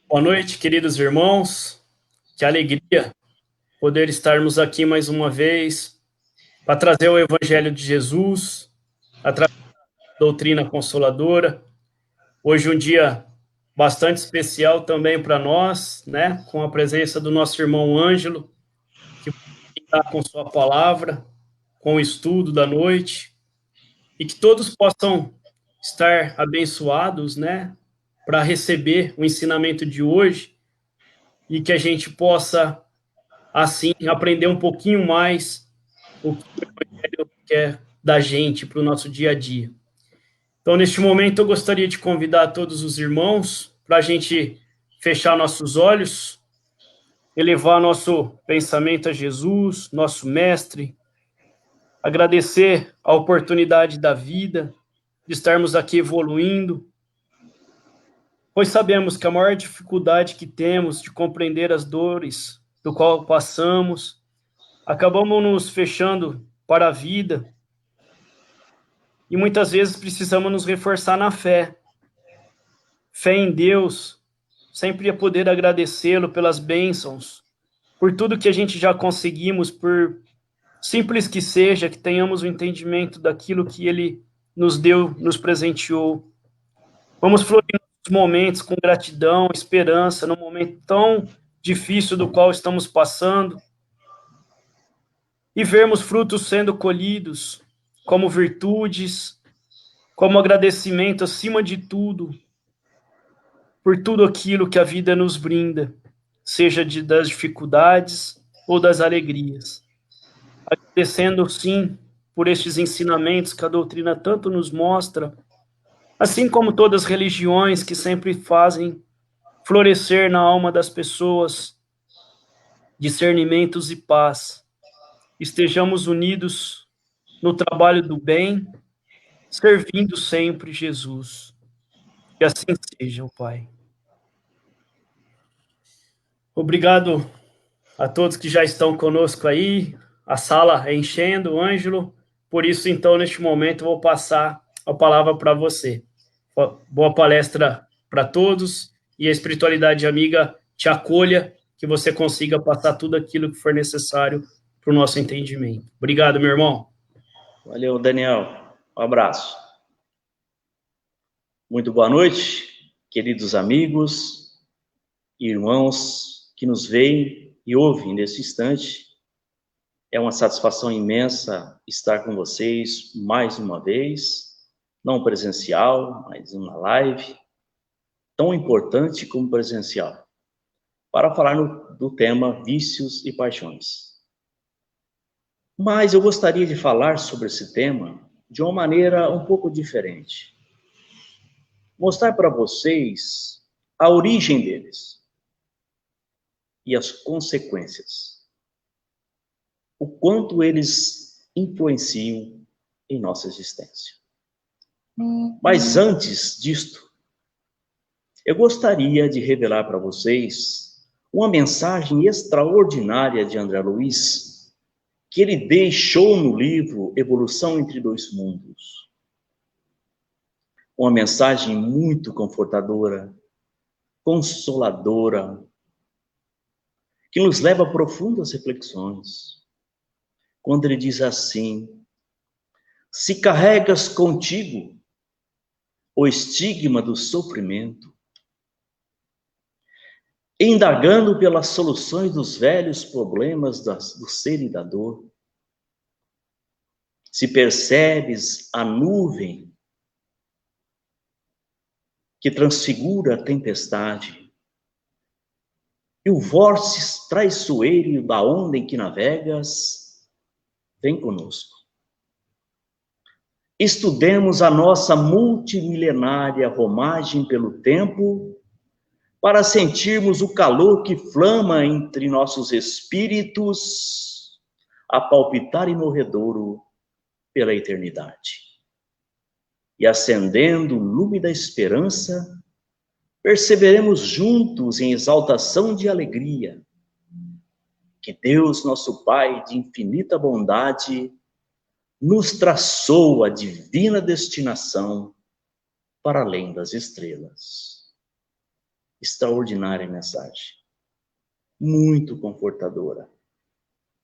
Boa noite, queridos irmãos. Que alegria poder estarmos aqui mais uma vez para trazer o Evangelho de Jesus, através da doutrina consoladora. Hoje um dia bastante especial também para nós, né? Com a presença do nosso irmão Ângelo, que está com sua palavra, com o estudo da noite, e que todos possam estar abençoados, né? Para receber o ensinamento de hoje e que a gente possa assim, aprender um pouquinho mais o que o Evangelho quer da gente para o nosso dia a dia. Então, neste momento, eu gostaria de convidar todos os irmãos para a gente fechar nossos olhos, elevar nosso pensamento a Jesus, nosso Mestre, agradecer a oportunidade da vida, de estarmos aqui evoluindo, pois sabemos que a maior dificuldade que temos de compreender as dores do qual passamos, acabamos nos fechando para a vida e muitas vezes precisamos nos reforçar na fé. Fé em Deus, sempre a poder agradecê-lo pelas bênçãos, por tudo que a gente já conseguimos, por simples que seja, que tenhamos o entendimento daquilo que Ele nos deu, nos presenteou. Vamos florir nos momentos com gratidão, esperança, num momento tão difícil do qual estamos passando, e vermos frutos sendo colhidos, como virtudes, como agradecimento acima de tudo, por tudo aquilo que a vida nos brinda, seja das dificuldades ou das alegrias. Agradecendo, sim, por estes ensinamentos que a doutrina tanto nos mostra, assim como todas as religiões que sempre fazem florescer na alma das pessoas discernimentos e paz. Estejamos unidos no trabalho do bem, servindo sempre Jesus. Que assim seja, Pai. Obrigado a todos que já estão conosco aí, a sala é enchendo, Ângelo, por isso, então, neste momento, eu vou passar a palavra para você. Boa palestra para todos, e a espiritualidade amiga te acolha, que você consiga passar tudo aquilo que for necessário para o nosso entendimento. Obrigado, meu irmão. Valeu, Daniel. Um abraço. Muito boa noite, queridos amigos e irmãos que nos veem e ouvem nesse instante. É uma satisfação imensa estar com vocês mais uma vez, não presencial, mas uma live tão importante como presencial, para falar do tema vícios e paixões. Mas eu gostaria de falar sobre esse tema de uma maneira um pouco diferente. Mostrar para vocês a origem deles e as consequências. O quanto eles influenciam em nossa existência. Mas antes disto, eu gostaria de revelar para vocês uma mensagem extraordinária de André Luiz, que ele deixou no livro Evolução entre Dois Mundos. Uma mensagem muito confortadora, consoladora, que nos leva a profundas reflexões. Quando ele diz assim: se carregas contigo o estigma do sofrimento, indagando pelas soluções dos velhos problemas do ser e da dor, se percebes a nuvem que transfigura a tempestade, e o vórtice traiçoeiro da onda em que navegas, vem conosco. Estudemos a nossa multimilenária romagem pelo tempo, para sentirmos o calor que flama entre nossos espíritos, a palpitar em morredouro pela eternidade. E acendendo o lume da esperança, perceberemos juntos em exaltação de alegria que Deus, nosso Pai de infinita bondade, nos traçou a divina destinação para além das estrelas. extraordinária mensagem. Muito confortadora.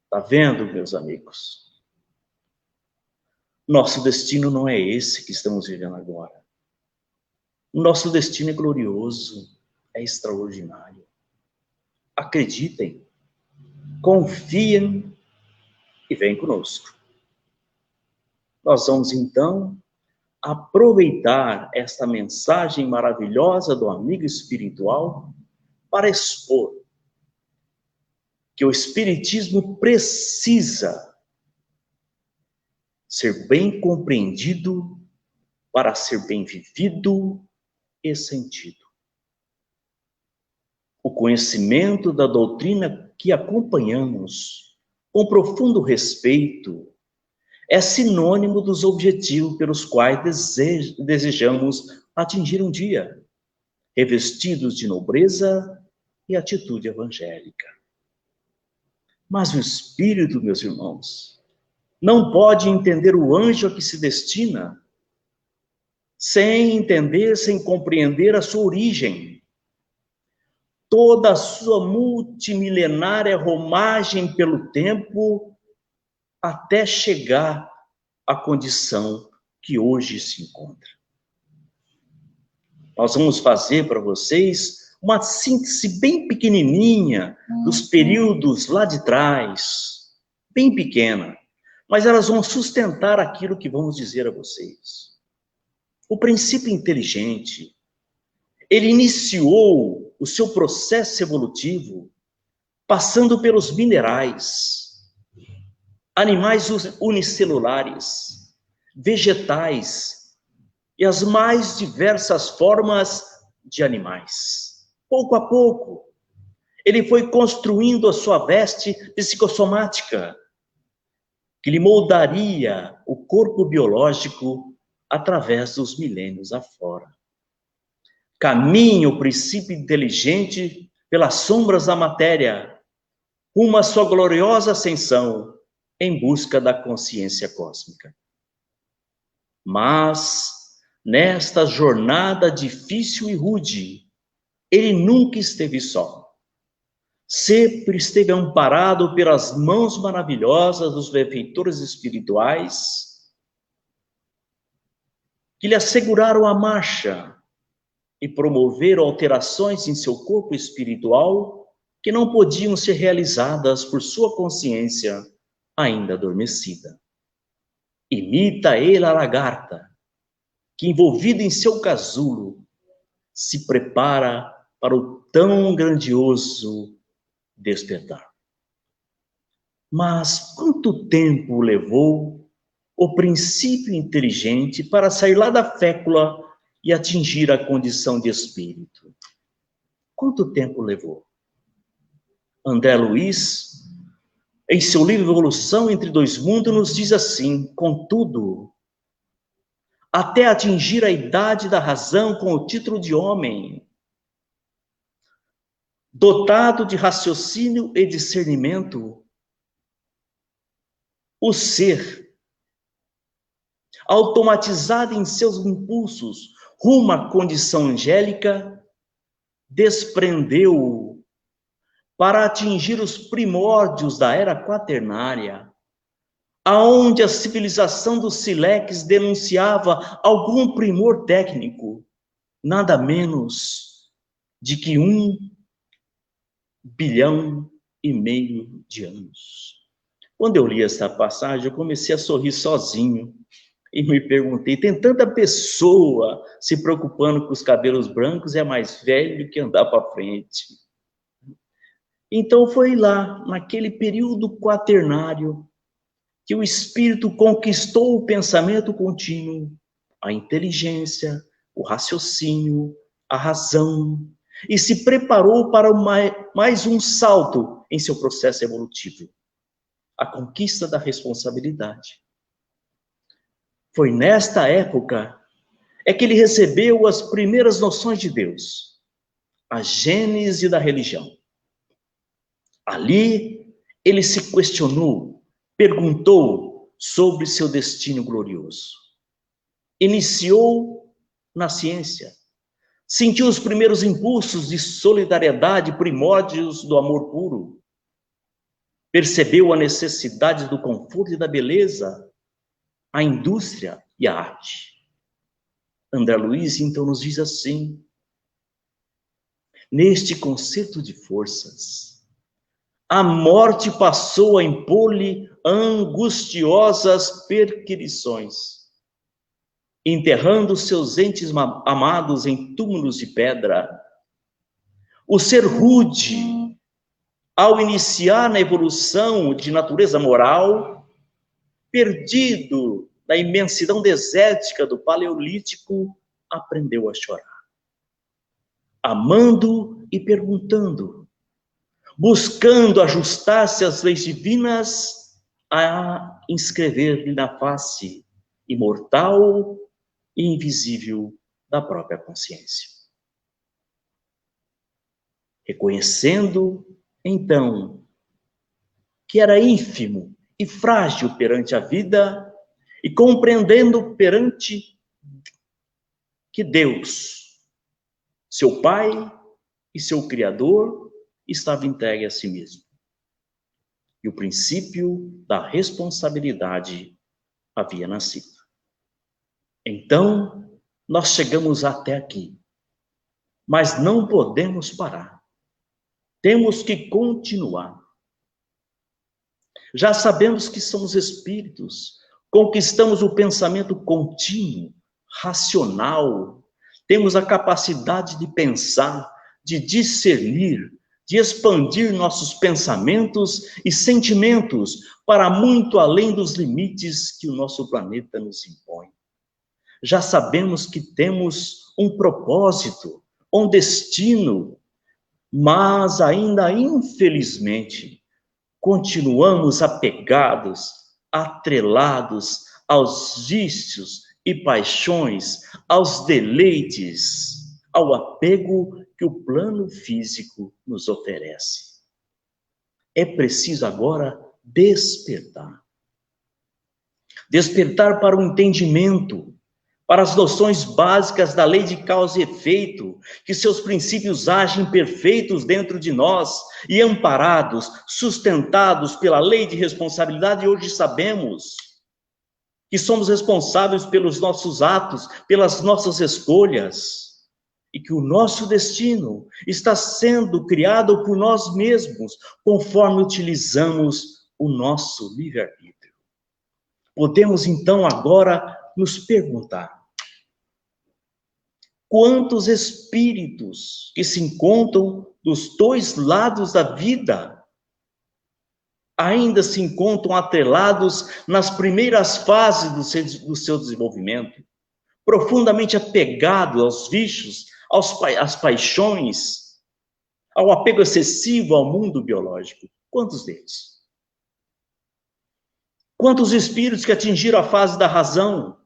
Tá vendo, meus amigos? Nosso destino não é esse que estamos vivendo agora. Nosso destino é glorioso, é extraordinário. Acreditem, confiem e vem conosco. Nós vamos então aproveitar esta mensagem maravilhosa do amigo espiritual para expor que o Espiritismo precisa ser bem compreendido para ser bem vivido e sentido. O conhecimento da doutrina que acompanhamos com profundo respeito é sinônimo dos objetivos pelos quais desejamos atingir um dia, revestidos de nobreza e atitude evangélica. Mas o espírito, meus irmãos, não pode entender o anjo a que se destina, sem entender, sem compreender a sua origem. Toda a sua multimilenária romagem pelo tempo, até chegar à condição que hoje se encontra. Nós vamos fazer para vocês uma síntese bem pequenininha dos períodos lá de trás, bem pequena, mas elas vão sustentar aquilo que vamos dizer a vocês. O princípio inteligente, ele iniciou o seu processo evolutivo passando pelos minerais, animais unicelulares, vegetais e as mais diversas formas de animais. Pouco a pouco, ele foi construindo a sua veste psicossomática, que lhe moldaria o corpo biológico através dos milênios afora. Caminha o princípio inteligente pelas sombras da matéria, rumo à sua gloriosa ascensão em busca da consciência cósmica. Mas, nesta jornada difícil e rude, ele nunca esteve só. Sempre esteve amparado pelas mãos maravilhosas dos benfeitores espirituais, que lhe asseguraram a marcha e promoveram alterações em seu corpo espiritual que não podiam ser realizadas por sua consciência ainda adormecida. Imita ele a lagarta, que envolvida em seu casulo, se prepara para o tão grandioso despertar. Mas quanto tempo levou o princípio inteligente para sair lá da fécula e atingir a condição de espírito? Quanto tempo levou? André Luiz, em seu livro Evolução entre Dois Mundos, nos diz assim: contudo, até atingir a idade da razão com o título de homem, dotado de raciocínio e discernimento, o ser, automatizado em seus impulsos rumo à condição angélica, desprendeu-o para atingir os primórdios da era quaternária, aonde a civilização dos Silex denunciava algum primor técnico, nada menos de que 1,5 bilhão de anos. Quando eu li essa passagem, eu comecei a sorrir sozinho e me perguntei, tem tanta pessoa se preocupando com os cabelos brancos, é mais velho que andar para frente. Então foi lá, naquele período quaternário, que o espírito conquistou o pensamento contínuo, a inteligência, o raciocínio, a razão, e se preparou para mais um salto em seu processo evolutivo, a conquista da responsabilidade. Foi nesta época que ele recebeu as primeiras noções de Deus, a gênese da religião. Ali, ele se questionou, perguntou sobre seu destino glorioso. Iniciou na ciência, sentiu os primeiros impulsos de solidariedade, primórdios do amor puro, percebeu a necessidade do conforto e da beleza, a indústria e a arte. André Luiz, então, nos diz assim: neste concerto de forças, a morte passou a impor-lhe angustiosas perquisições, enterrando seus entes amados em túmulos de pedra. O ser rude, ao iniciar na evolução de natureza moral, perdido na imensidão desértica do Paleolítico, aprendeu a chorar, amando e perguntando, buscando ajustar-se às leis divinas, a inscrever-lhe na face imortal e invisível da própria consciência. Reconhecendo, então, que era ínfimo e frágil perante a vida, e compreendendo perante que Deus, seu Pai e seu Criador, estava entregue a si mesmo. E o princípio da responsabilidade havia nascido. Então, nós chegamos até aqui, mas não podemos parar. Temos que continuar. Já sabemos que somos espíritos, conquistamos o pensamento contínuo, racional, temos a capacidade de pensar, de discernir, de expandir nossos pensamentos e sentimentos para muito além dos limites que o nosso planeta nos impõe. Já sabemos que temos um propósito, um destino, mas ainda, infelizmente, continuamos apegados, atrelados aos vícios e paixões, aos deleites, ao apego que o plano físico nos oferece. É preciso agora despertar. Despertar para o entendimento, para as noções básicas da lei de causa e efeito, que seus princípios agem perfeitos dentro de nós e amparados, sustentados pela lei de responsabilidade. E hoje sabemos que somos responsáveis pelos nossos atos, pelas nossas escolhas, e que o nosso destino está sendo criado por nós mesmos, conforme utilizamos o nosso livre-arbítrio. Podemos então agora nos perguntar: quantos espíritos que se encontram dos dois lados da vida ainda se encontram atrelados nas primeiras fases do seu desenvolvimento, profundamente apegados aos vícios, às paixões, ao apego excessivo ao mundo biológico? Quantos deles? Quantos espíritos que atingiram a fase da razão,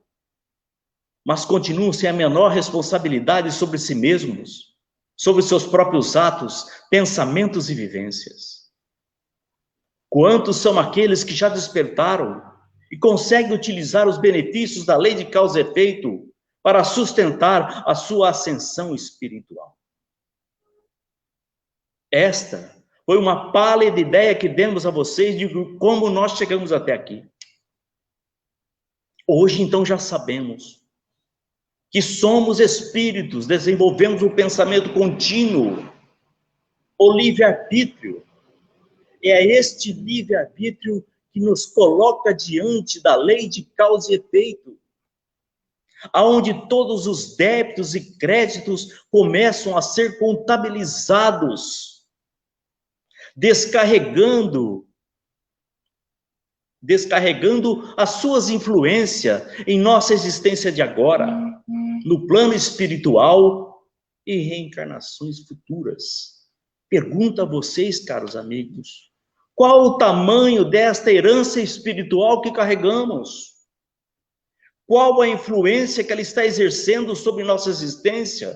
mas continuam sem a menor responsabilidade sobre si mesmos, sobre seus próprios atos, pensamentos e vivências? Quantos são aqueles que já despertaram e conseguem utilizar os benefícios da lei de causa e efeito para sustentar a sua ascensão espiritual? Esta foi uma pálida ideia que demos a vocês de como nós chegamos até aqui. Hoje, então, já sabemos que somos espíritos, desenvolvemos o pensamento contínuo, o livre-arbítrio. É este livre-arbítrio que nos coloca diante da lei de causa e efeito, aonde todos os débitos e créditos começam a ser contabilizados, descarregando as suas influências em nossa existência de agora, no plano espiritual e reencarnações futuras. Pergunto a vocês, caros amigos, qual o tamanho desta herança espiritual que carregamos? Qual a influência que ela está exercendo sobre nossa existência?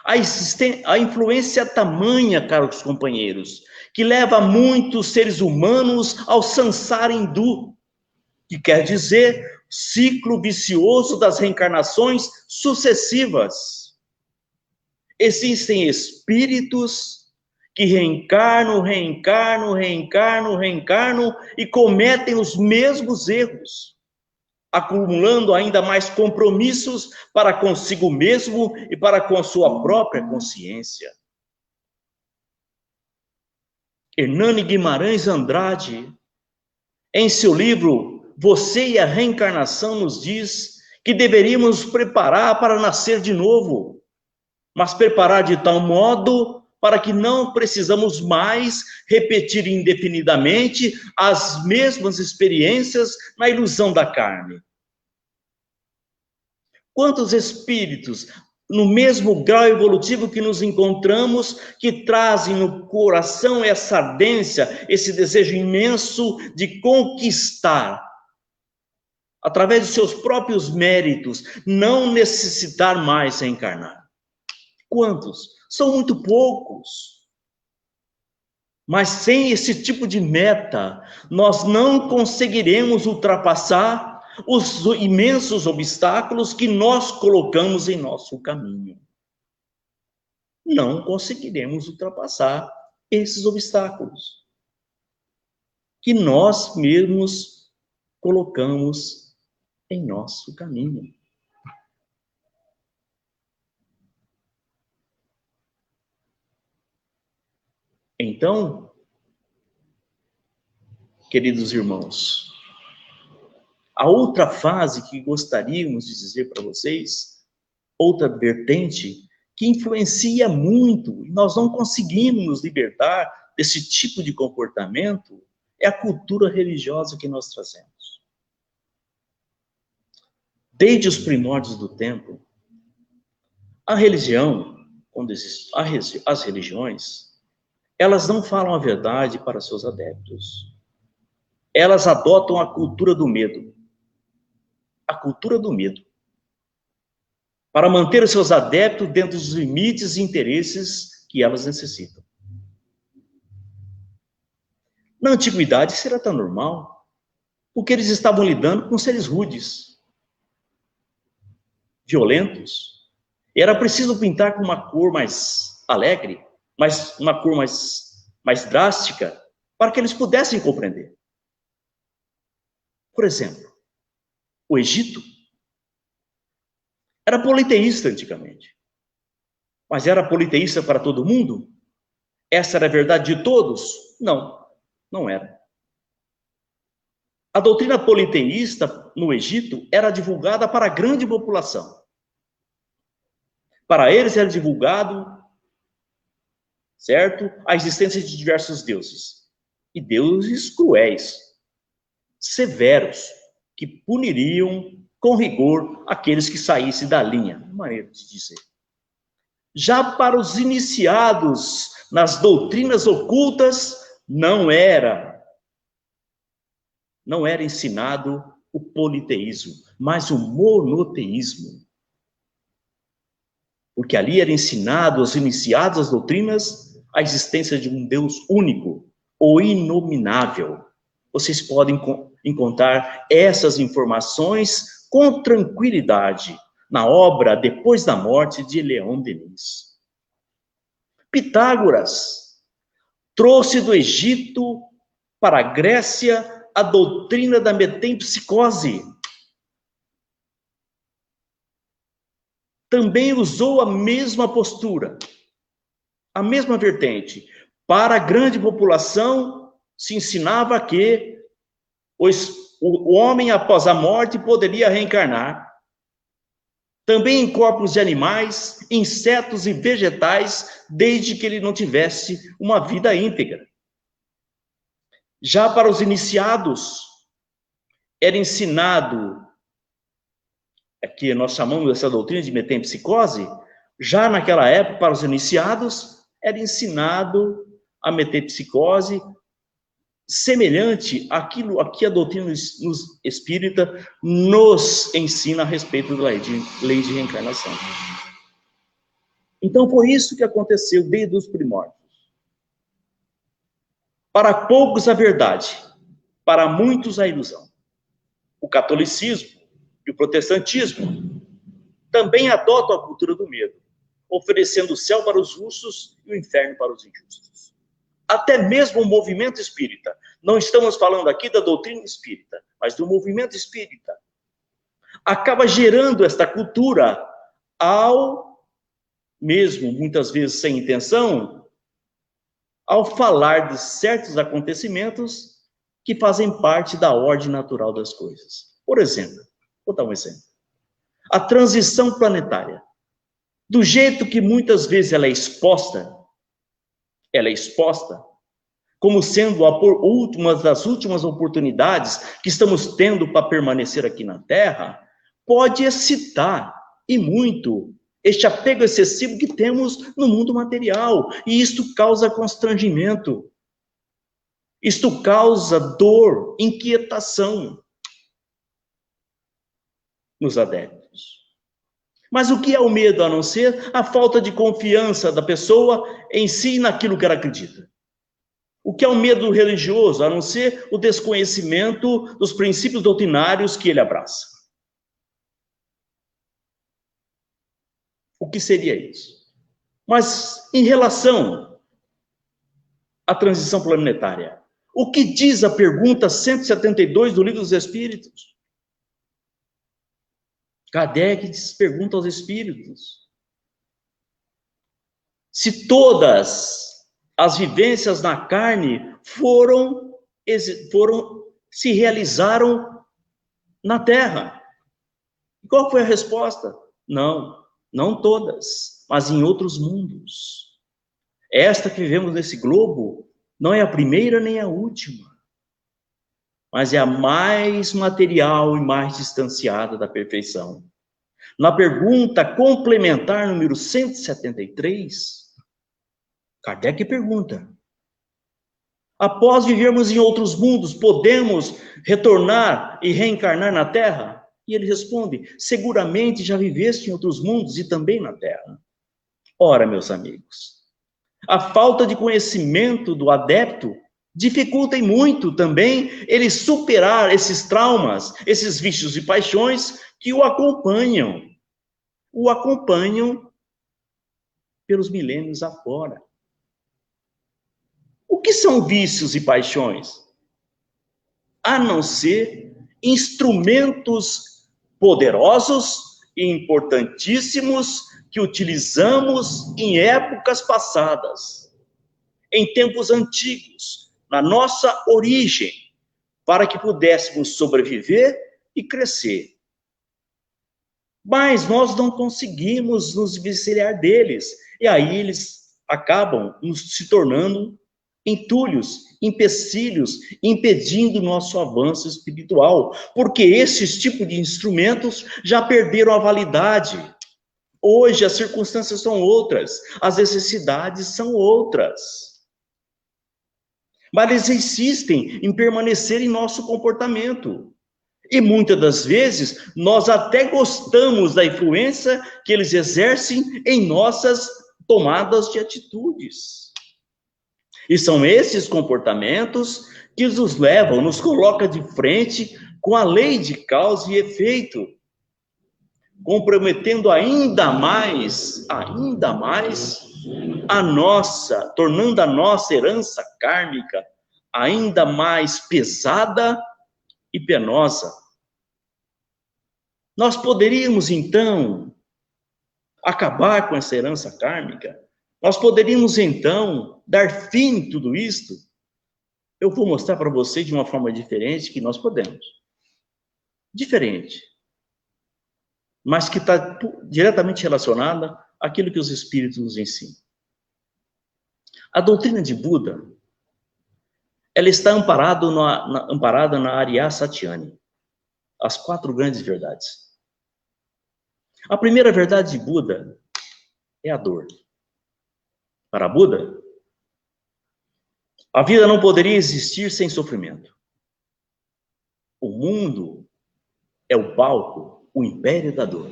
A influência é tamanha, caros companheiros, que leva muitos seres humanos ao samsara hindu, que quer dizer ciclo vicioso das reencarnações sucessivas. existem espíritos que reencarnam e cometem os mesmos erros, acumulando ainda mais compromissos para consigo mesmo e para com a sua própria consciência. Hernani Guimarães Andrade, em seu livro Você e a Reencarnação, nos diz que deveríamos nos preparar para nascer de novo, mas preparar de tal modo para que não precisamos mais repetir indefinidamente as mesmas experiências na ilusão da carne. Quantos espíritos, no mesmo grau evolutivo que nos encontramos, que trazem no coração essa ardência, esse desejo imenso de conquistar, através de seus próprios méritos, não necessitar mais reencarnar? Quantos? São muito poucos. Mas sem esse tipo de meta, nós não conseguiremos ultrapassar os imensos obstáculos que nós colocamos em nosso caminho. Não conseguiremos ultrapassar esses obstáculos que nós mesmos colocamos em nosso caminho. Então, queridos irmãos, a outra fase que gostaríamos de dizer para vocês, outra vertente que influencia muito, e nós não conseguimos nos libertar desse tipo de comportamento, é a cultura religiosa que nós trazemos. Desde os primórdios do tempo, a religião, quando existem as religiões, elas não falam a verdade para seus adeptos. Elas adotam a cultura do medo. A cultura do medo. Para manter os seus adeptos dentro dos limites e interesses que elas necessitam. Na antiguidade, isso era tão normal, porque eles estavam lidando com seres rudes, violentos. E era preciso pintar com uma cor mais alegre, uma cor mais drástica, para que eles pudessem compreender. Por exemplo, o Egito era politeísta antigamente. Mas era politeísta para todo mundo? Essa era a verdade de todos? Não, não era. A doutrina politeísta no Egito era divulgada para a grande população. Para eles era divulgado, certo, a existência de diversos deuses. E deuses cruéis, severos, que puniriam com rigor aqueles que saíssem da linha, maneira de dizer. Já para os iniciados nas doutrinas ocultas, não era ensinado o politeísmo, mas o monoteísmo. Porque ali era ensinado aos iniciados às doutrinas a existência de um Deus único, ou inominável. Vocês podem encontrar essas informações com tranquilidade na obra Depois da Morte de Leon Denis. Pitágoras trouxe do Egito para a Grécia a doutrina da metempsicose. Também usou a mesma postura, a mesma vertente. Para a grande população, se ensinava que o homem, após a morte, poderia reencarnar. Também em corpos de animais, insetos e vegetais, desde que ele não tivesse uma vida íntegra. Já para os iniciados, era ensinado, aqui nós chamamos essa doutrina de metempsicose, já naquela época, para os iniciados, era ensinado a metempsicose semelhante àquilo que a doutrina espírita nos ensina a respeito da lei de reencarnação. Então, foi isso que aconteceu desde os primórdios. Para poucos a verdade, para muitos a ilusão. O catolicismo e o protestantismo também adotam a cultura do medo. oferecendo o céu para os justos e o inferno para os injustos. Até mesmo o movimento espírita, não estamos falando aqui da doutrina espírita, mas do movimento espírita, acaba gerando esta cultura ao, mesmo muitas vezes sem intenção, ao falar de certos acontecimentos que fazem parte da ordem natural das coisas. Por exemplo, vou dar um exemplo. A transição planetária. Do jeito que muitas vezes ela é exposta como sendo uma das últimas oportunidades que estamos tendo para permanecer aqui na Terra, pode excitar, e muito, este apego excessivo que temos no mundo material. E isto causa constrangimento. Isto causa dor, inquietação nos adeptos. Mas o que é o medo, a não ser a falta de confiança da pessoa em si e naquilo que ela acredita? O que é o medo religioso, a não ser o desconhecimento dos princípios doutrinários que ele abraça? O que seria isso? Mas em relação à transição planetária, o que diz a pergunta 172 do Livro dos Espíritos? Kardec pergunta aos espíritos se todas as vivências na carne se realizaram na Terra. E qual foi a resposta? Não todas, mas em outros mundos. Esta que vivemos nesse globo não é a primeira nem a última, mas é a mais material e mais distanciada da perfeição. Na pergunta complementar número 173, Kardec pergunta: após vivermos em outros mundos, podemos retornar e reencarnar na Terra? E ele responde: seguramente já viveste em outros mundos e também na Terra. Ora, meus amigos, a falta de conhecimento do adepto dificulta muito também ele superar esses traumas, esses vícios e paixões que o acompanham pelos milênios afora. O que são vícios e paixões? A não ser instrumentos poderosos e importantíssimos que utilizamos em épocas passadas, em tempos antigos, na nossa origem, para que pudéssemos sobreviver e crescer. Mas nós não conseguimos nos desvencilhar deles, e aí eles acabam se tornando entulhos, empecilhos, impedindo o nosso avanço espiritual, porque esses tipos de instrumentos já perderam a validade. Hoje as circunstâncias são outras, as necessidades são outras. Mas eles insistem em permanecer em nosso comportamento. E muitas das vezes, nós até gostamos da influência que eles exercem em nossas tomadas de atitudes. E são esses comportamentos que nos levam, nos colocam de frente com a lei de causa e efeito, comprometendo ainda mais tornando a nossa herança kármica ainda mais pesada e penosa. Nós poderíamos, então, acabar com essa herança kármica? Nós poderíamos, então, dar fim em tudo isto? Eu vou mostrar para vocês de uma forma diferente que nós podemos. Diferente. Mas que está diretamente relacionada àquilo que os Espíritos nos ensinam. A doutrina de Buda, ela está amparada na Arya Satyani, as 4 grandes verdades. A primeira verdade de Buda é a dor. Para Buda, a vida não poderia existir sem sofrimento. O mundo é o palco, o império da dor.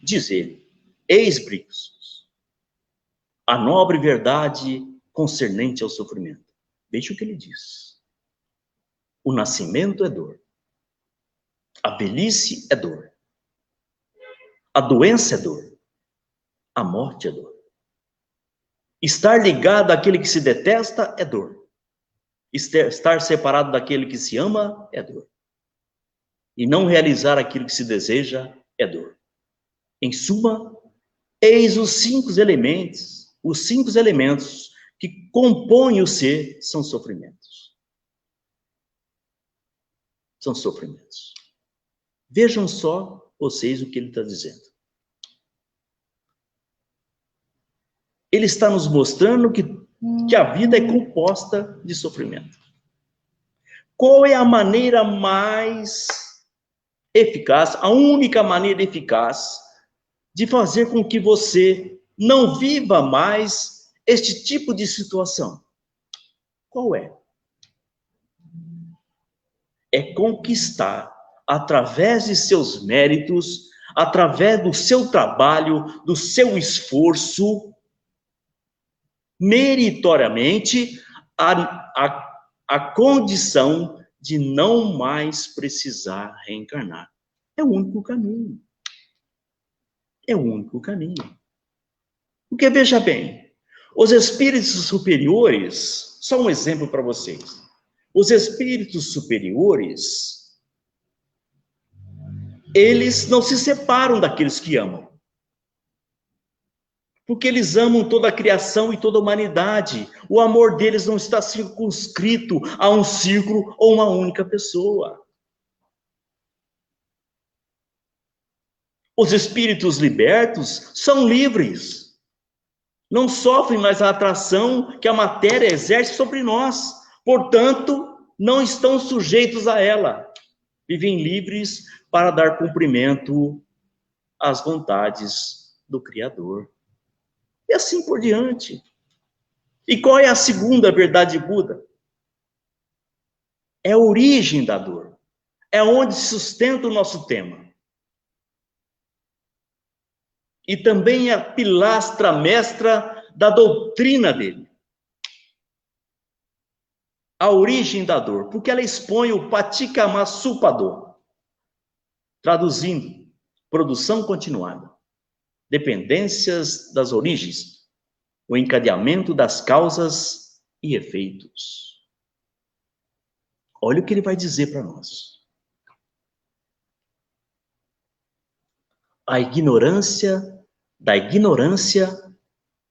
Diz ele: eis, Brixos, a nobre verdade concernente ao sofrimento. Veja o que ele diz. O nascimento é dor. A velhice é dor. A doença é dor. A morte é dor. Estar ligado àquele que se detesta é dor. Estar separado daquele que se ama é dor. E não realizar aquilo que se deseja é dor. Em suma, eis os 5 elementos que compõem o ser são sofrimentos. São sofrimentos. Vejam só vocês o que ele está dizendo. Ele está nos mostrando que a vida é composta de sofrimento. Qual é a maneira mais eficaz, a única maneira eficaz de fazer com que você não viva mais este tipo de situação? Qual é? É conquistar, através de seus méritos, através do seu trabalho, do seu esforço, meritoriamente, a condição de não mais precisar reencarnar. É o único caminho. É o único caminho. Porque, veja bem, os espíritos superiores, só um exemplo para vocês. Os espíritos superiores, eles não se separam daqueles que amam. Porque eles amam toda a criação e toda a humanidade. O amor deles não está circunscrito a um círculo ou uma única pessoa. Os espíritos libertos são livres. Não sofrem mais a atração que a matéria exerce sobre nós. Portanto, não estão sujeitos a ela. Vivem livres para dar cumprimento às vontades do Criador. E assim por diante. E qual é a segunda verdade Buda? É a origem da dor. É onde sustenta o nosso tema. E também é a pilastra mestra da doutrina dele. A origem da dor. Porque ela expõe o Paticamassuppador. Traduzindo, produção continuada. Dependências das origens. O encadeamento das causas e efeitos. Olha o que ele vai dizer para nós. Da ignorância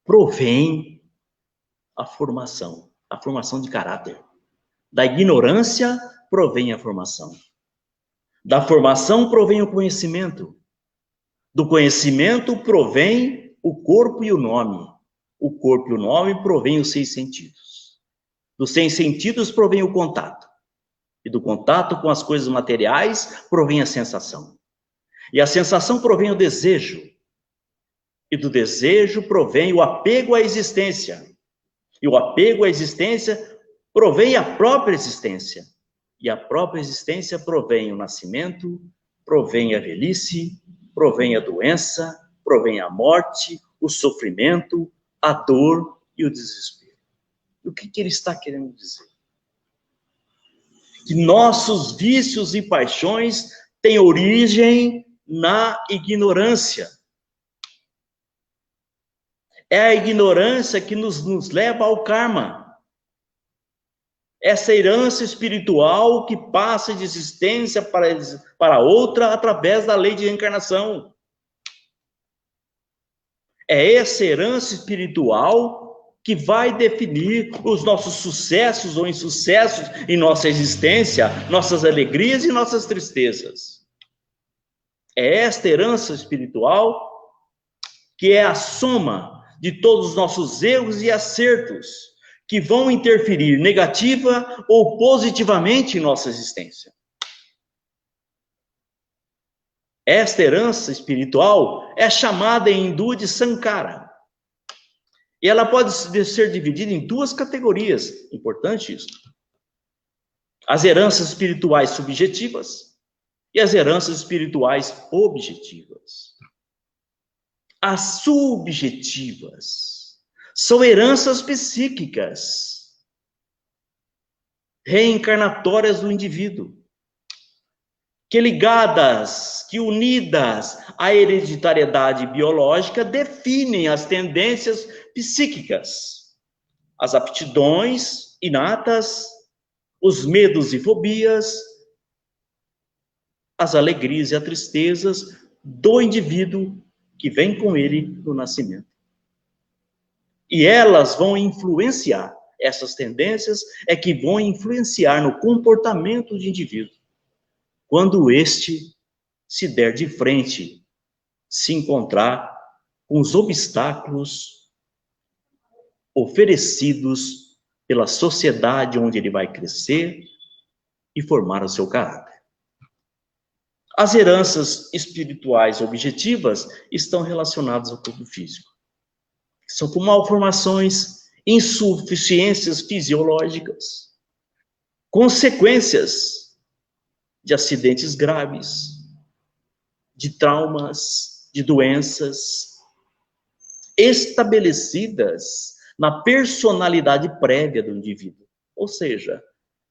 provém a formação de caráter. Da ignorância provém a formação. Da formação provém o conhecimento. Do conhecimento provém o corpo e o nome. O corpo e o nome provém os 6 sentidos. Dos 6 sentidos provém o contato. E do contato com as coisas materiais provém a sensação. E a sensação provém o desejo. E do desejo provém o apego à existência. E o apego à existência provém a própria existência. E a própria existência provém o nascimento, provém a velhice, provém a doença, provém a morte, o sofrimento, a dor e o desespero. O que ele está querendo dizer? Que nossos vícios e paixões têm origem na ignorância. É a ignorância que nos leva ao karma. Essa herança espiritual que passa de existência para outra através da lei de reencarnação. É essa herança espiritual que vai definir os nossos sucessos ou insucessos em nossa existência, nossas alegrias e nossas tristezas. É esta herança espiritual que é a soma de todos os nossos erros e acertos que vão interferir negativa ou positivamente em nossa existência. Esta herança espiritual é chamada em hindu de Sankara. E ela pode ser dividida em 2 categorias. Importante isso. As heranças espirituais subjetivas e as heranças espirituais objetivas. As subjetivas são heranças psíquicas, reencarnatórias do indivíduo, que ligadas, que unidas à hereditariedade biológica, definem as tendências psíquicas, as aptidões inatas, os medos e fobias, as alegrias e as tristezas do indivíduo que vem com ele no nascimento. E elas vão influenciar, essas tendências é que vão influenciar no comportamento do indivíduo, quando este se der de frente, se encontrar com os obstáculos oferecidos pela sociedade onde ele vai crescer e formar o seu caráter. As heranças espirituais objetivas estão relacionadas ao corpo físico. São como malformações, insuficiências fisiológicas, consequências de acidentes graves, de traumas, de doenças, estabelecidas na personalidade prévia do indivíduo. Ou seja,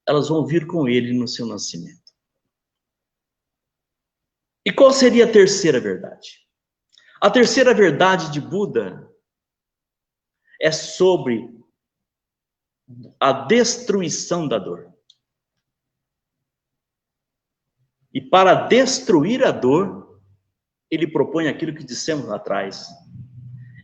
elas vão vir com ele no seu nascimento. E qual seria a terceira verdade? A terceira verdade de Buda é sobre a destruição da dor. E para destruir a dor, ele propõe aquilo que dissemos lá atrás.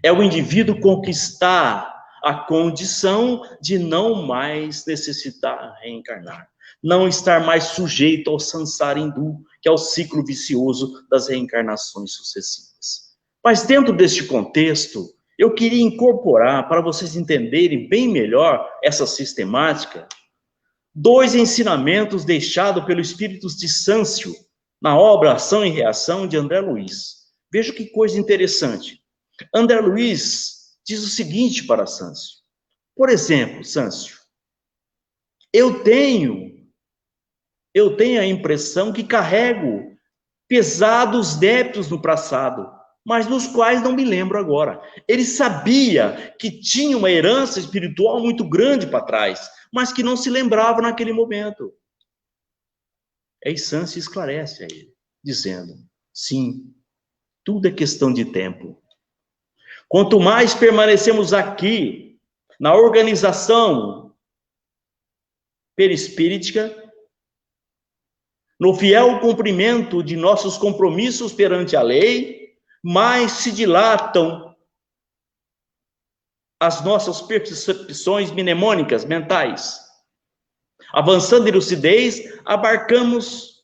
É o indivíduo conquistar a condição de não mais necessitar reencarnar. Não estar mais sujeito ao samsara hindu, que é o ciclo vicioso das reencarnações sucessivas. Mas dentro deste contexto, eu queria incorporar, para vocês entenderem bem melhor essa sistemática, 2 ensinamentos deixados pelo Espírito de Sâncio, na obra Ação e Reação, de André Luiz. Veja que coisa interessante. André Luiz diz o seguinte para Sâncio. Por exemplo, Sâncio, eu tenho a impressão que carrego pesados débitos no passado, mas dos quais não me lembro agora. Ele sabia que tinha uma herança espiritual muito grande para trás, mas que não se lembrava naquele momento. Aí Sâncio esclarece a ele, dizendo, sim, tudo é questão de tempo. Quanto mais permanecemos aqui, na organização perispíritica, no fiel cumprimento de nossos compromissos perante a lei, mais se dilatam as nossas percepções mnemônicas, mentais. Avançando em lucidez, abarcamos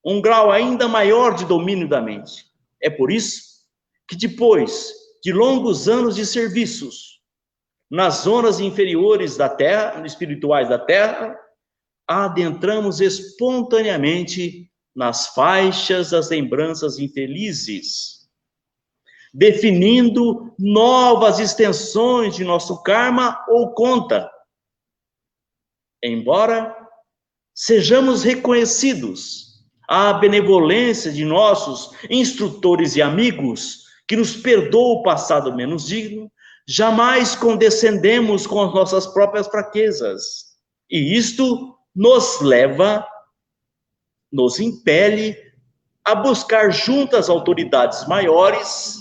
um grau ainda maior de domínio da mente. É por isso que depois de longos anos de serviços nas zonas inferiores da Terra, espirituais da Terra, adentramos espontaneamente nas faixas das lembranças infelizes, definindo novas extensões de nosso karma ou conta. Embora sejamos reconhecidos à benevolência de nossos instrutores e amigos, que nos perdoam o passado menos digno, jamais condescendemos com as nossas próprias fraquezas. E isto nos leva, nos impele a buscar junto às autoridades maiores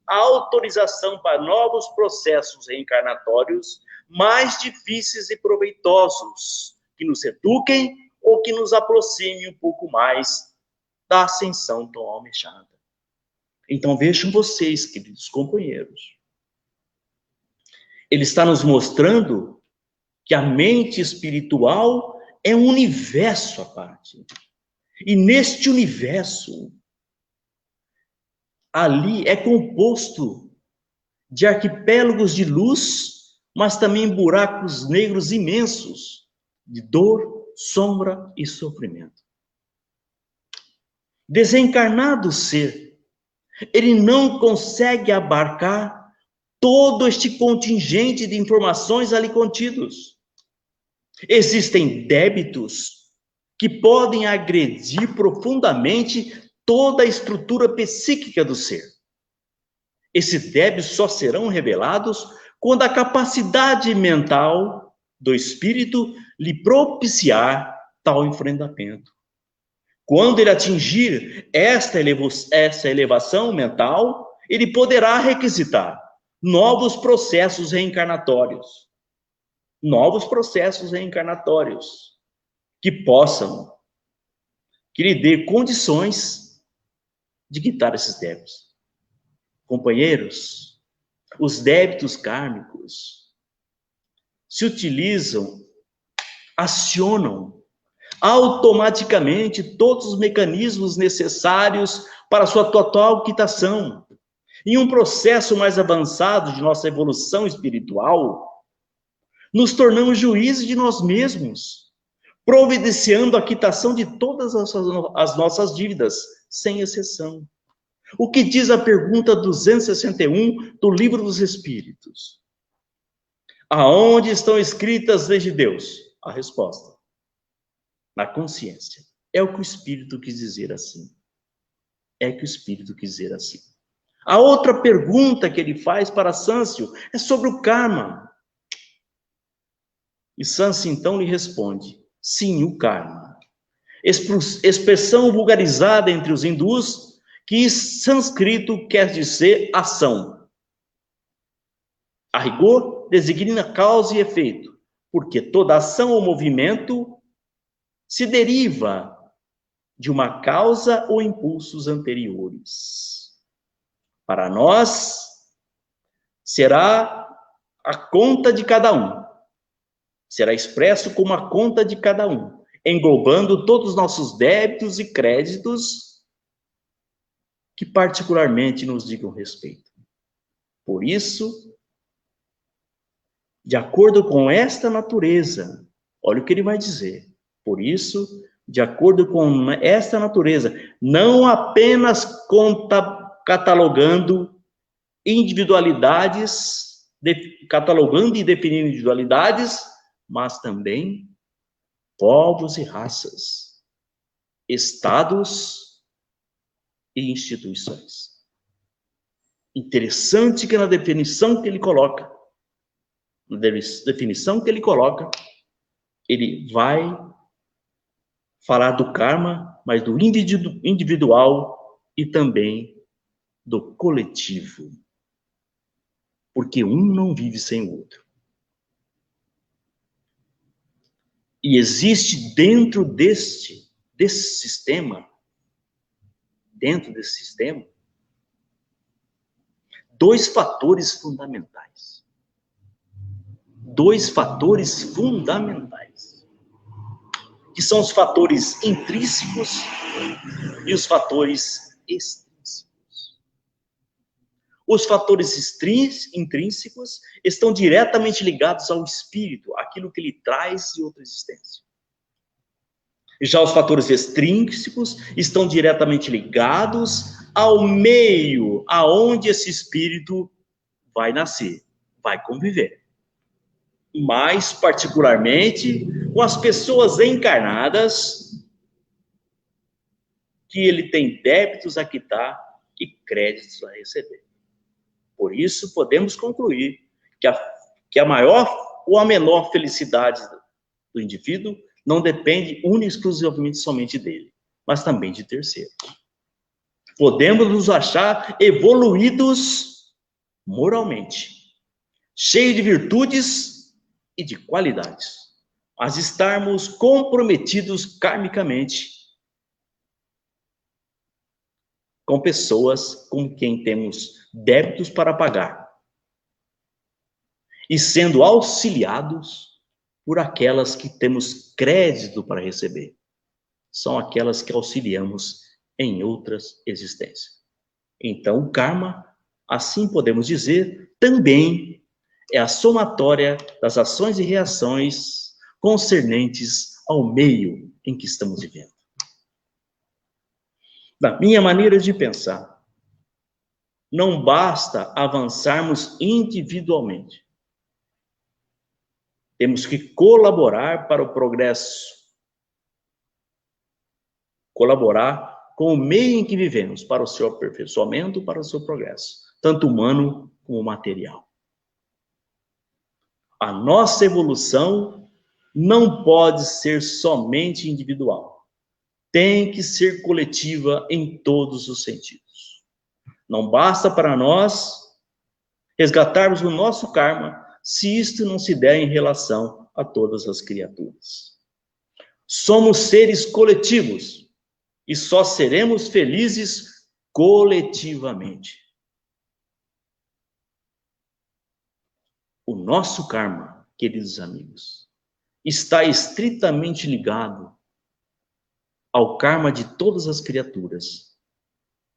a autorização para novos processos reencarnatórios mais difíceis e proveitosos, que nos eduquem ou que nos aproximem um pouco mais da ascensão tão almejada. Então vejam vocês, queridos companheiros, ele está nos mostrando que a mente espiritual é um universo à parte. E neste universo, ali é composto de arquipélagos de luz, mas também buracos negros imensos, de dor, sombra e sofrimento. Desencarnado ser, ele não consegue abarcar todo este contingente de informações ali contidos. Existem débitos que podem agredir profundamente toda a estrutura psíquica do ser. Esses débitos só serão revelados quando a capacidade mental do espírito lhe propiciar tal enfrentamento. Quando ele atingir esta elevação mental, ele poderá requisitar novos processos reencarnatórios. Novos processos reencarnatórios que lhe dê condições de quitar esses débitos. Companheiros, os débitos kármicos se utilizam, acionam automaticamente todos os mecanismos necessários para sua total quitação. Em um processo mais avançado de nossa evolução espiritual, nos tornamos juízes de nós mesmos, providenciando a quitação de todas as nossas dívidas, sem exceção. O que diz a pergunta 261 do Livro dos Espíritos? Aonde estão escritas as leis de Deus? A resposta: na consciência. É o que o Espírito quis dizer assim. É que o Espírito quis dizer assim. A outra pergunta que ele faz para Sâncio é sobre o karma. E Sâncio então lhe responde: sim, o karma. Expressão vulgarizada entre os hindus, que em sânscrito quer dizer ação. A rigor, designa causa e efeito, porque toda ação ou movimento se deriva de uma causa ou impulsos anteriores. Para nós, será a conta de cada um. Será expresso como a conta de cada um, englobando todos os nossos débitos e créditos que particularmente nos digam respeito. Por isso, de acordo com esta natureza, olha o que ele vai dizer. Por isso, de acordo com esta natureza, não apenas catalogando individualidades, catalogando e definindo individualidades, mas também povos e raças, estados e instituições. Interessante que na definição que ele coloca, ele vai falar do karma, mas do individual e também do coletivo. Porque um não vive sem o outro. E existe dentro desse sistema, dois fatores fundamentais. Que são os fatores intrínsecos e os fatores extrínsecos. Os fatores intrínsecos estão diretamente ligados ao espírito, aquilo que ele traz de outra existência. Já os fatores extrínsecos estão diretamente ligados ao meio aonde esse espírito vai nascer, vai conviver. Mais particularmente com as pessoas encarnadas, que ele tem débitos a quitar e créditos a receber. Por isso, podemos concluir que a maior ou a menor felicidade do indivíduo não depende única e exclusivamente somente dele, mas também de terceiros. Podemos nos achar evoluídos moralmente, cheios de virtudes e de qualidades, mas estarmos comprometidos karmicamente com pessoas com quem temos débitos para pagar e sendo auxiliados por aquelas que temos crédito para receber. São aquelas que auxiliamos em outras existências. Então, o karma, assim podemos dizer, também é a somatória das ações e reações concernentes ao meio em que estamos vivendo. Na minha maneira de pensar, não basta avançarmos individualmente. Temos que colaborar para o progresso. Colaborar com o meio em que vivemos, para o seu aperfeiçoamento, para o seu progresso, tanto humano como material. A nossa evolução não pode ser somente individual. tem que ser coletiva em todos os sentidos. Não basta para nós resgatarmos o nosso karma se isto não se der em relação a todas as criaturas. Somos seres coletivos e só seremos felizes coletivamente. O nosso karma, queridos amigos, está estritamente ligado ao karma de todas as criaturas,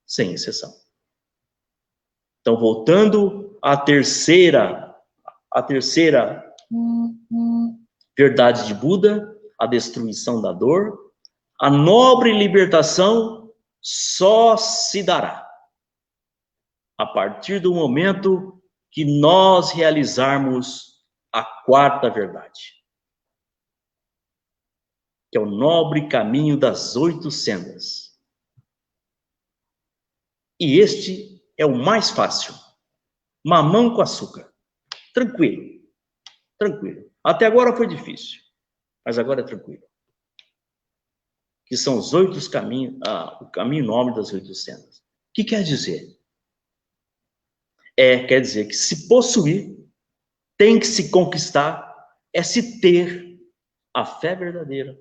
sem exceção. Então, voltando à terceira verdade de Buda, a destruição da dor, a nobre libertação só se dará a partir do momento que nós realizarmos a quarta verdade, que é o nobre caminho das 8 sendas. E este é o mais fácil. Mamão com açúcar. Tranquilo. Tranquilo. Até agora foi difícil, mas agora é tranquilo. Que são os 8 caminhos, o caminho nobre das 8 sendas. O que quer dizer? Quer dizer que se possuir, tem que se conquistar, é se ter a fé verdadeira.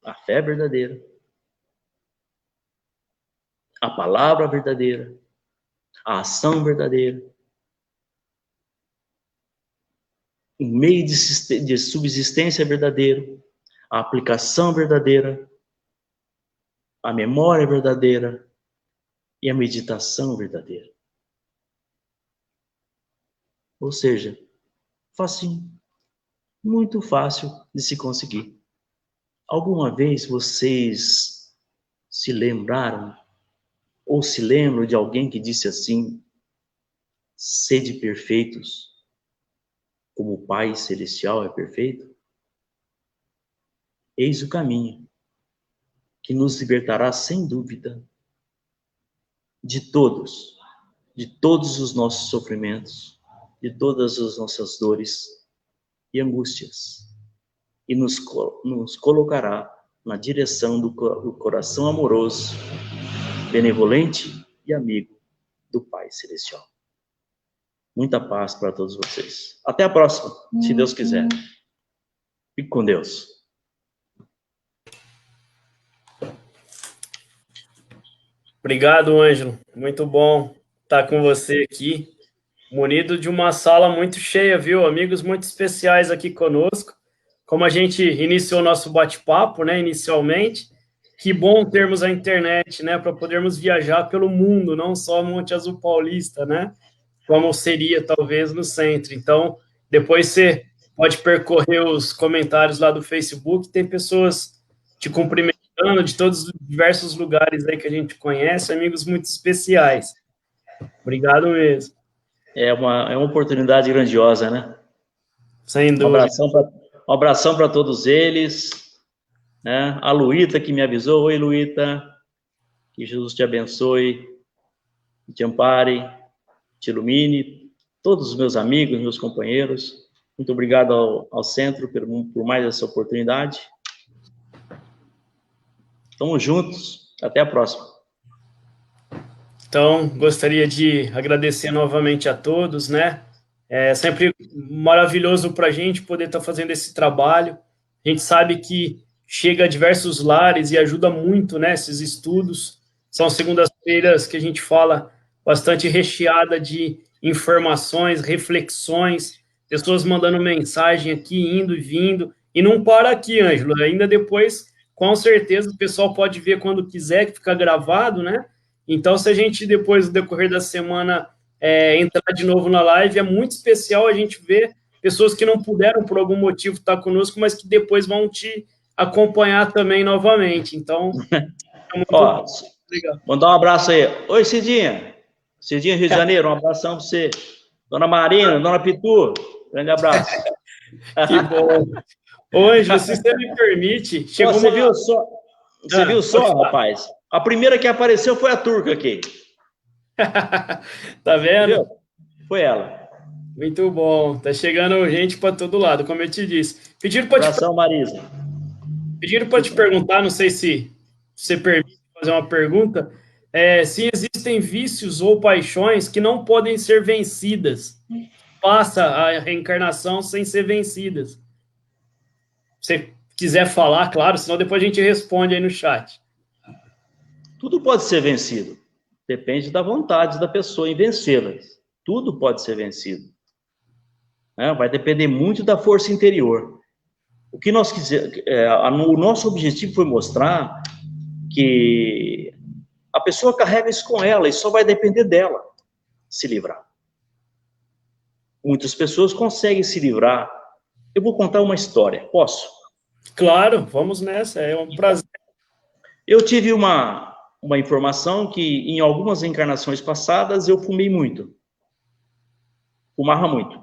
A fé verdadeira. A palavra verdadeira. A ação verdadeira. O meio de subsistência verdadeiro. A aplicação verdadeira. A memória verdadeira. E a meditação verdadeira. Ou seja, facinho. Muito fácil de se conseguir. Alguma vez vocês se lembraram ou se lembram de alguém que disse assim: sede perfeitos, como o Pai Celestial é perfeito? Eis o caminho que nos libertará sem dúvida de todos os nossos sofrimentos, de todas as nossas dores e angústias, e nos colocará na direção do coração amoroso, benevolente e amigo do Pai Celestial. Muita paz para todos vocês. Até a próxima, se Deus quiser. Fique com Deus. Obrigado, Ângelo. Muito bom estar com você aqui, munido de uma sala muito cheia, viu? Amigos muito especiais aqui conosco. Como a gente iniciou o nosso bate-papo, né, inicialmente, que bom termos a internet, né, para podermos viajar pelo mundo, não só Monte Azul Paulista, né, como seria talvez no centro. Então, depois você pode percorrer os comentários lá do Facebook, tem pessoas te cumprimentando de todos os diversos lugares aí que a gente conhece, amigos muito especiais. Obrigado mesmo. É uma oportunidade grandiosa, né? Sem dúvida. Um abração para todos eles. Né? A Luíta que me avisou. Oi, Luíta. Que Jesus te abençoe, te ampare, te ilumine. Todos os meus amigos, meus companheiros. Muito obrigado ao Centro por mais essa oportunidade. Estamos juntos. Até a próxima. Então, gostaria de agradecer novamente a todos, né? É sempre maravilhoso para a gente poder estar fazendo esse trabalho. A gente sabe que chega a diversos lares e ajuda muito, né, esses estudos. São segundas-feiras que a gente fala bastante recheada de informações, reflexões, pessoas mandando mensagem aqui, indo e vindo. E não para aqui, Ângelo. Ainda depois, com certeza, o pessoal pode ver quando quiser, que fica gravado, né? Então, se a gente, depois do decorrer da semana, entrar de novo na live, é muito especial a gente ver pessoas que não puderam, por algum motivo, estar conosco, mas que depois vão te acompanhar também novamente. Então, é muito legal. Mandar um abraço aí. Oi, Cidinha. Cidinha, Rio de Janeiro, um abração para você. Dona Marina, Dona Pitu, grande abraço. Que bom. Ô, Ângelo, se você me permite... Você viu só, rapaz? A primeira que apareceu foi a turca aqui. Tá vendo? Viu? Foi ela. Muito bom. Tá chegando gente para todo lado, como eu te disse. Pediram para abração, Marisa. Pediram para te perguntar, não sei se você permite fazer uma pergunta, se existem vícios ou paixões que não podem ser vencidas. Passa a reencarnação sem ser vencidas. Se você quiser falar, claro, senão depois a gente responde aí no chat. Tudo pode ser vencido. Depende da vontade da pessoa em vencê-las. Tudo pode ser vencido. Vai depender muito da força interior. O que nós o nosso objetivo foi mostrar que a pessoa carrega isso com ela e só vai depender dela se livrar. Muitas pessoas conseguem se livrar. Eu vou contar uma história, posso? Claro, vamos nessa, é um prazer. Eu tive uma informação que em algumas encarnações passadas eu fumei muito. Fumava muito.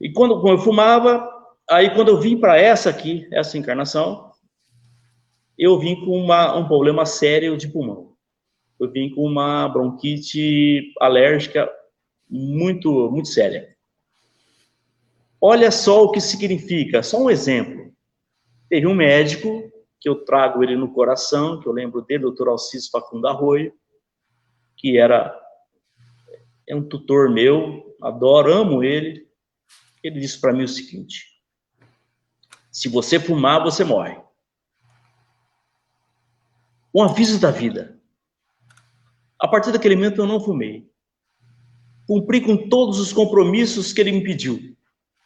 E quando eu fumava, aí quando eu vim para essa encarnação, eu vim com um problema sério de pulmão. Eu vim com uma bronquite alérgica muito, muito séria. Olha só o que significa, só um exemplo. Teve um médico, que eu trago ele no coração, que eu lembro dele, Dr. Alcides Facundo Arroio, que é um tutor meu, adoro, amo ele. Ele disse para mim o seguinte: se você fumar, você morre. Um aviso da vida. A partir daquele momento eu não fumei. Cumpri com todos os compromissos que ele me pediu.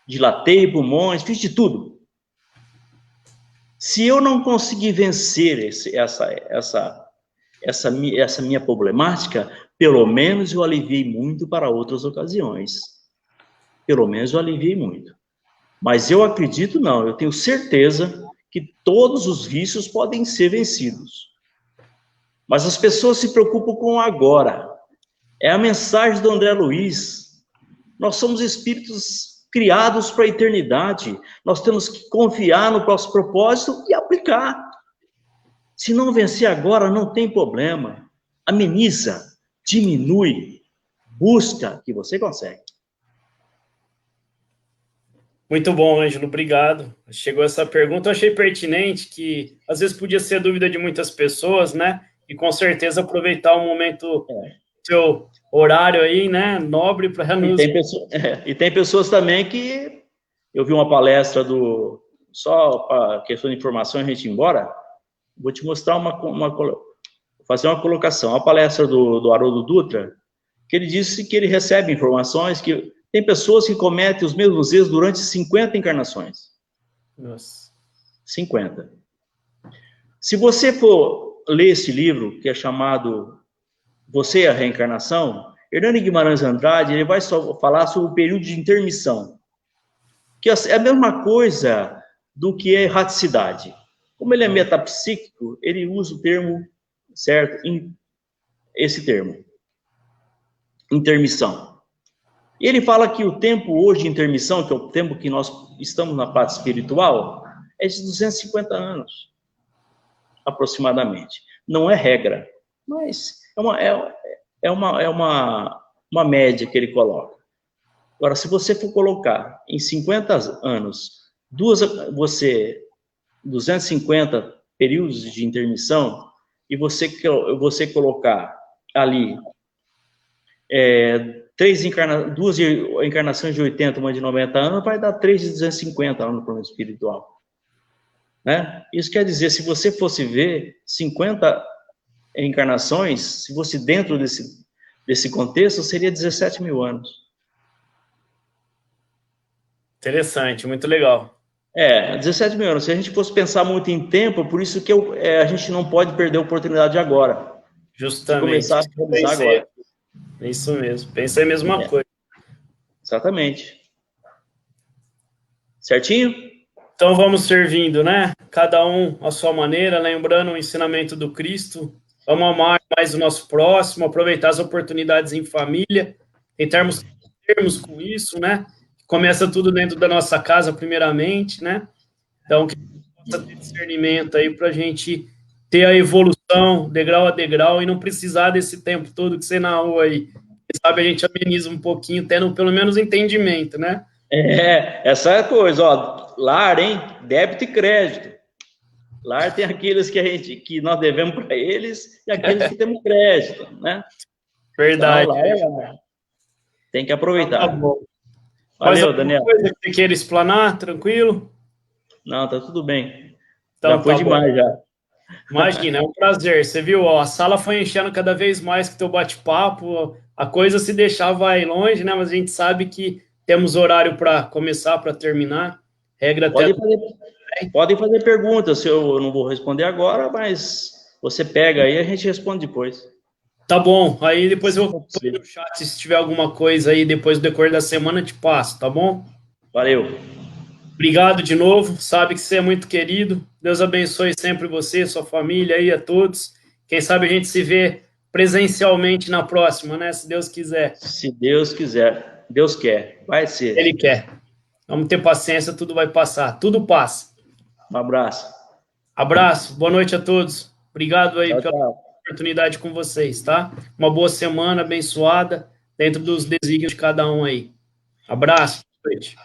Dilatei pulmões, fiz de tudo. Se eu não conseguir vencer essa minha problemática, pelo menos eu aliviei muito para outras ocasiões. Pelo menos eu aliviei muito. Mas eu acredito não, eu tenho certeza que todos os vícios podem ser vencidos. Mas as pessoas se preocupam com o agora. É a mensagem do André Luiz. Nós somos espíritos criados para a eternidade. Nós temos que confiar no nosso propósito e aplicar. Se não vencer agora, não tem problema. Ameniza, diminui, busca, que você consegue. Muito bom, Ângelo, obrigado. Chegou essa pergunta, eu achei pertinente, que às vezes podia ser dúvida de muitas pessoas, né? E com certeza aproveitar o momento, seu horário aí, né? Nobre para nos... E tem pessoas também que... Eu vi uma palestra só para questão de informação, a gente ir embora. Vou te mostrar fazer uma colocação. A palestra do Haroldo Dutra, que ele disse que ele recebe informações que tem pessoas que cometem os mesmos erros durante 50 encarnações. Nossa. 50. Se você for ler esse livro, que é chamado Você e a Reencarnação, Hernani Guimarães Andrade, ele vai só falar sobre o período de intermissão, que é a mesma coisa do que é erraticidade. Como ele é metapsíquico, ele usa o termo, certo? Esse termo. Intermissão. E ele fala que o tempo hoje de intermissão, que é o tempo que nós estamos na parte espiritual, é de 250 anos, aproximadamente. Não é regra, mas é uma média que ele coloca. Agora, se você for colocar em 50 anos, 250 períodos de intermissão, e você colocar ali duas encarnações de 80, uma de 90 anos, vai dar 3 de 250 lá no plano espiritual. Né? Isso quer dizer, se você fosse ver 50 encarnações, se fosse dentro desse contexto, seria 17 mil anos. Interessante, muito legal. 17 mil anos. Se a gente fosse pensar muito em tempo, por isso que a gente não pode perder a oportunidade agora. Justamente. Começar a realizar agora. É isso mesmo. Pensei a mesma coisa. Exatamente. Certinho? Então vamos servindo, né? Cada um à sua maneira, lembrando o ensinamento do Cristo. Vamos amar mais o nosso próximo, aproveitar as oportunidades em família, tentarmos termos com isso, né? Começa tudo dentro da nossa casa, primeiramente, né? Então, que possa ter discernimento aí para a gente ter a evolução, degrau a degrau, e não precisar desse tempo todo que você narrou aí. Quem sabe a gente ameniza um pouquinho, tendo pelo menos entendimento, né? Essa coisa, ó, lar, hein? Débito e crédito. Lar tem aqueles que nós devemos para eles e aqueles que temos crédito, né? Verdade. Então, lá tem que aproveitar. Tá bom. Mais Valeu, alguma Daniel. coisa que você queira explanar? Tranquilo? Não, tá tudo bem. Então, Já foi tá demais, bom. já. Imagina, é um prazer. Você viu, ó, a sala foi enchendo cada vez mais com o teu bate-papo. A coisa se deixar vai longe, né? Mas a gente sabe que temos horário para começar, para terminar. Regra até. Podem fazer perguntas, eu não vou responder agora, mas você pega aí e a gente responde depois. Tá bom. Aí depois eu vou pôr no chat se tiver alguma coisa aí depois do decorrer da semana, eu te passo, tá bom? Valeu. Obrigado de novo. Sabe que você é muito querido. Deus abençoe sempre você, sua família aí, a todos. Quem sabe a gente se vê presencialmente na próxima, né? Se Deus quiser. Se Deus quiser. Deus quer. Vai ser. Ele quer. Vamos ter paciência, tudo vai passar. Tudo passa. Um abraço. Abraço. Boa noite a todos. Obrigado aí Tchau, pela tchau. oportunidade com vocês, tá? Uma boa semana abençoada dentro dos desígnios de cada um aí. Abraço. Boa noite.